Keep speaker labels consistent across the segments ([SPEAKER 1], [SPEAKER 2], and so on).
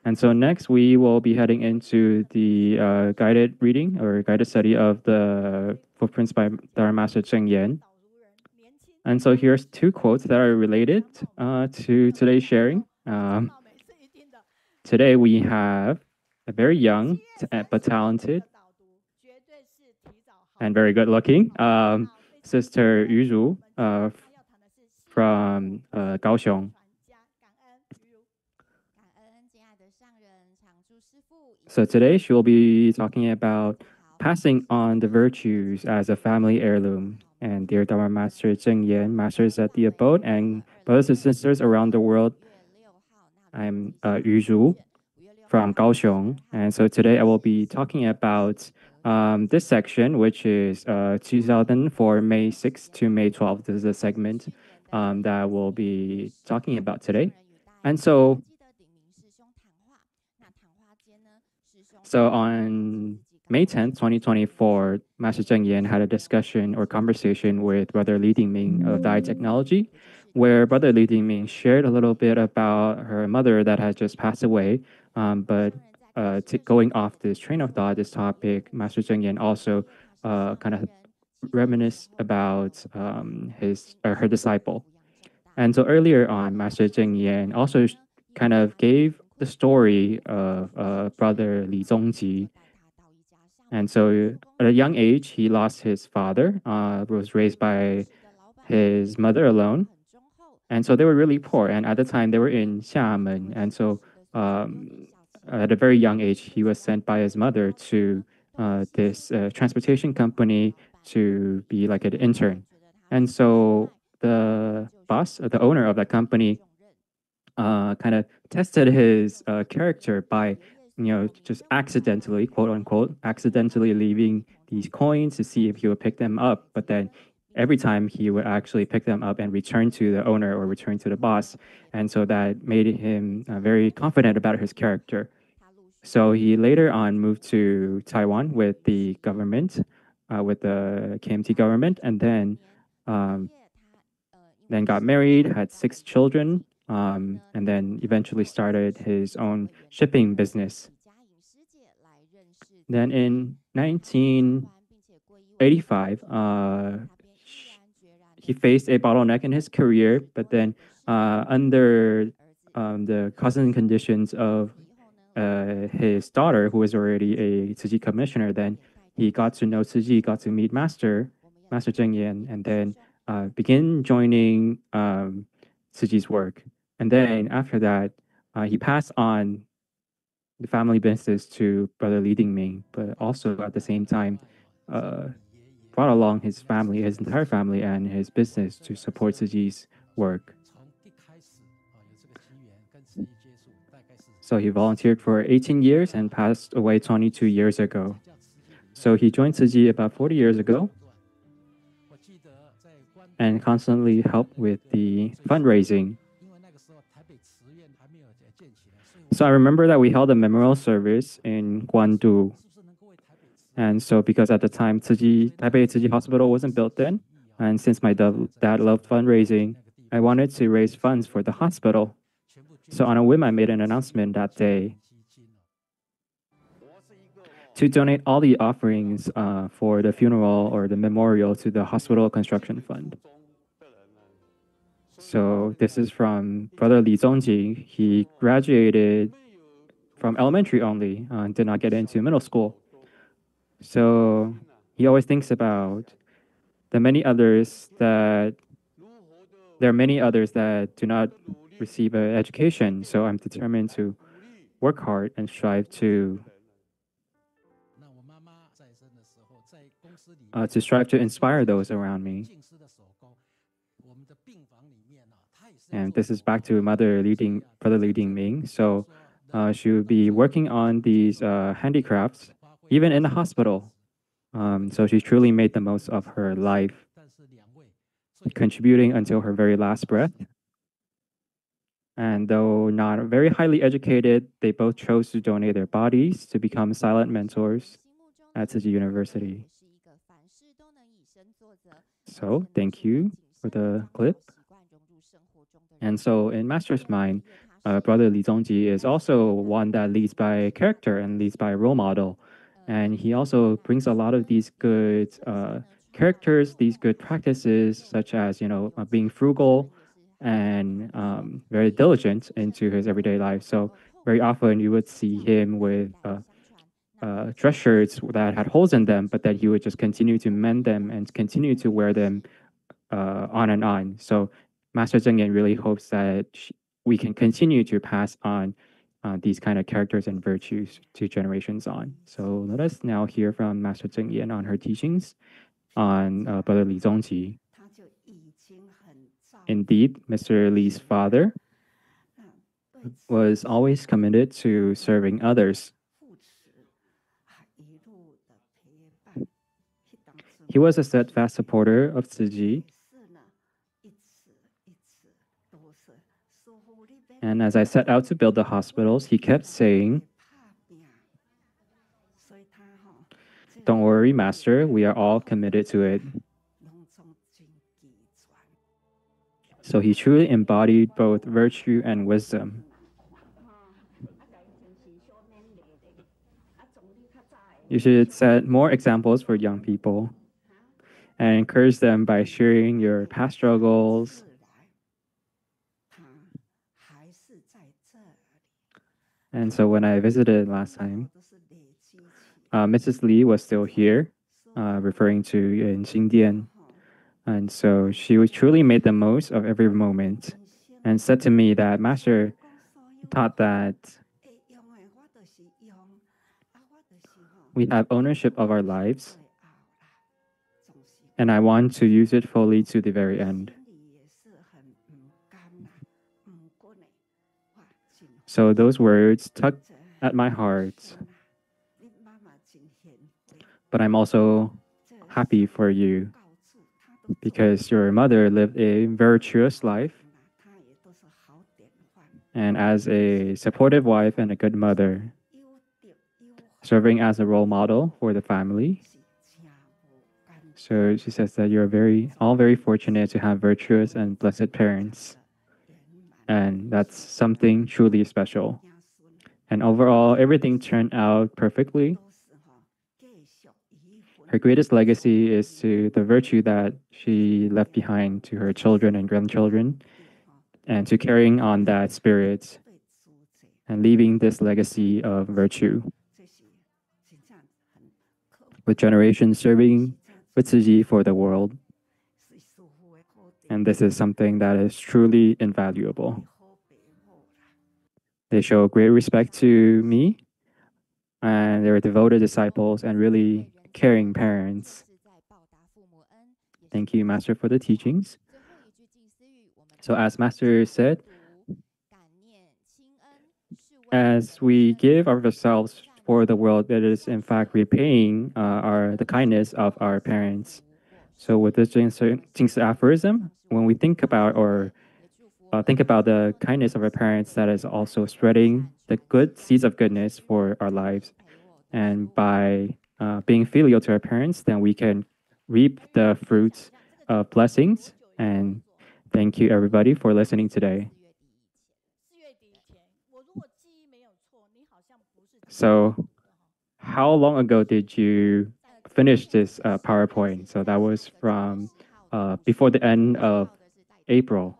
[SPEAKER 1] And so next we will be heading into the guided reading or guided study of the footprints by Dharma Master Cheng Yen. And so here's two quotes that are related to today's sharing. Today we have a very young but talented and very good looking Sister Yuru from Kaohsiung. So today she will be talking about passing on the virtues as a family heirloom. And dear Dharma Master Zheng Yan, masters at the abode, and brothers and sisters around the world, I'm Yu Zhu from Kaohsiung. And so today I will be talking about this section, which is 2004 May 6th to May 12th. This is a segment that we'll be talking about today. And so on May 10th, 2024, Master Zheng Yan had a discussion or conversation with Brother Li Dingming of Dai Technology, where Brother Li Dingming shared a little bit about her mother that had just passed away. But going off this train of thought, this topic, Master Zheng Yan also kind of reminisced about her disciple. And so earlier on, Master Zheng Yan also kind of gave the story of Brother Li Zongji. And so at a young age, he lost his father, was raised by his mother alone. And so they were really poor. And at the time, they were in Xiamen. And so at a very young age, he was sent by his mother to this transportation company to be like an intern. And so the boss, the owner of that company, kind of tested his character by, just accidentally, quote unquote, accidentally leaving these coins to see if he would pick them up. But then every time he would actually pick them up and return to the owner or return to the boss. And so that made him very confident about his character. So he later on moved to Taiwan with the government, with the KMT government, and then got married, had 6 children, and then eventually started his own shipping business. Then in 1985, he faced a bottleneck in his career, but then under the causing conditions of his daughter, who was already a Tzu commissioner, then he got to know Tzu, got to meet Master Zheng Yan, and then begin joining Tzu's work. And then after that, he passed on the family business to Brother Li Dingming, but also at the same time uh, brought along his family, his entire family, and his business to support Tzu's work. So he volunteered for 18 years and passed away 22 years ago. So he joined Tzu about 40 years ago and constantly helped with the fundraising. So I remember that we held a memorial service in Guandu. And so because at the time Taipei Tzu Hospital wasn't built then, and since my dad loved fundraising, I wanted to raise funds for the hospital. So on a whim, I made an announcement that day to donate all the offerings for the funeral or the memorial to the hospital construction fund. So this is from Brother Li Zongji. He graduated from elementary only, did not get into middle school. So he always thinks about the many others that there are many others that do not receive an education. So I'm determined to work hard and strive to inspire those around me. And this is back to Brother Li Dingming. So she would be working on these handicrafts, even in the hospital. So she truly made the most of her life, contributing until her very last breath. And though not very highly educated, they both chose to donate their bodies to become silent mentors at Tzu University. So thank you for the clip. And so in Master's mind, Brother Li Zongji is also one that leads by character and leads by role model. And he also brings a lot of these good characters, these good practices, such as, being frugal and very diligent into his everyday life. So very often you would see him with dress shirts that had holes in them, but that he would just continue to mend them and continue to wear them on and on. So Master Zheng Yan really hopes that we can continue to pass on these kind of characters and virtues to generations on. So let us now hear from Master Zheng Yan on her teachings on Brother Li Zongji. Indeed, Mr. Li's father was always committed to serving others. He was a steadfast supporter of Tzu. And as I set out to build the hospitals, he kept saying, "Don't worry, Master, we are all committed to it." So he truly embodied both virtue and wisdom. You should set more examples for young people and encourage them by sharing your past struggles. And so when I visited last time, Mrs. Li was still here, referring to in Xingdian. And so she truly made the most of every moment and said to me that Master taught that we have ownership of our lives, and I want to use it fully to the very end. So those words tugged at my heart. But I'm also happy for you because your mother lived a virtuous life. And as a supportive wife and a good mother, serving as a role model for the family. So she says that you're all very fortunate to have virtuous and blessed parents. And that's something truly special. And overall, everything turned out perfectly. Her greatest legacy is to the virtue that she left behind to her children and grandchildren, and to carrying on that spirit and leaving this legacy of virtue, with generations serving with Tzu Chi for the world. And this is something that is truly invaluable. They show great respect to me, and they're devoted disciples and really caring parents. Thank you, Master, for the teachings. So as Master said, as we give of ourselves for the world, it is in fact repaying the kindness of our parents. So with this Jingsi aphorism, when we think about the kindness of our parents, that is also spreading the good seeds of goodness for our lives. And by being filial to our parents, then we can reap the fruits of blessings. And thank you, everybody, for listening today. So, how long ago did you finish this PowerPoint? So that was from before the end of April.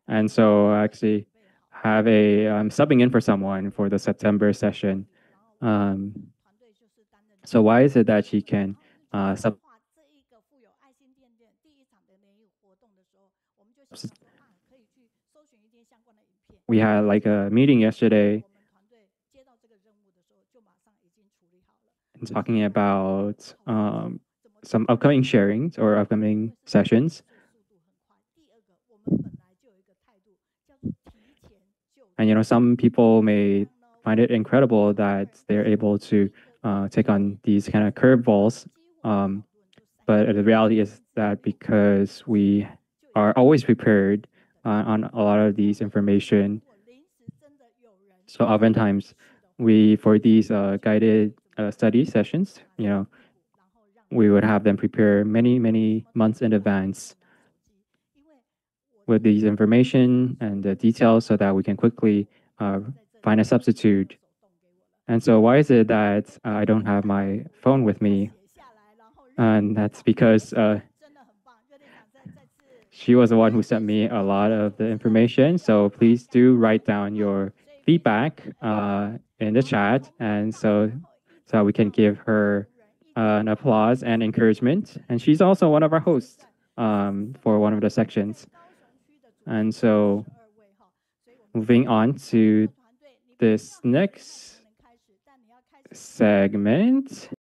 [SPEAKER 1] And so I actually I'm subbing in for someone for the September session. So why is it that she can sub? We had like a meeting yesterday and talking about some upcoming sharings or upcoming sessions. And some people may find it incredible that they're able to take on these kind of curveballs. But the reality is that because we are always prepared on a lot of these information, so oftentimes for these guided study sessions, we would have them prepare many months in advance. with these information and the details so that we can quickly find a substitute. And so, why is it that I don't have my phone with me? And that's because she was the one who sent me a lot of the information. So please do write down your feedback in the chat, and so we can give her an applause and encouragement. And she's also one of our hosts for one of the sections. And so, moving on to this next segment.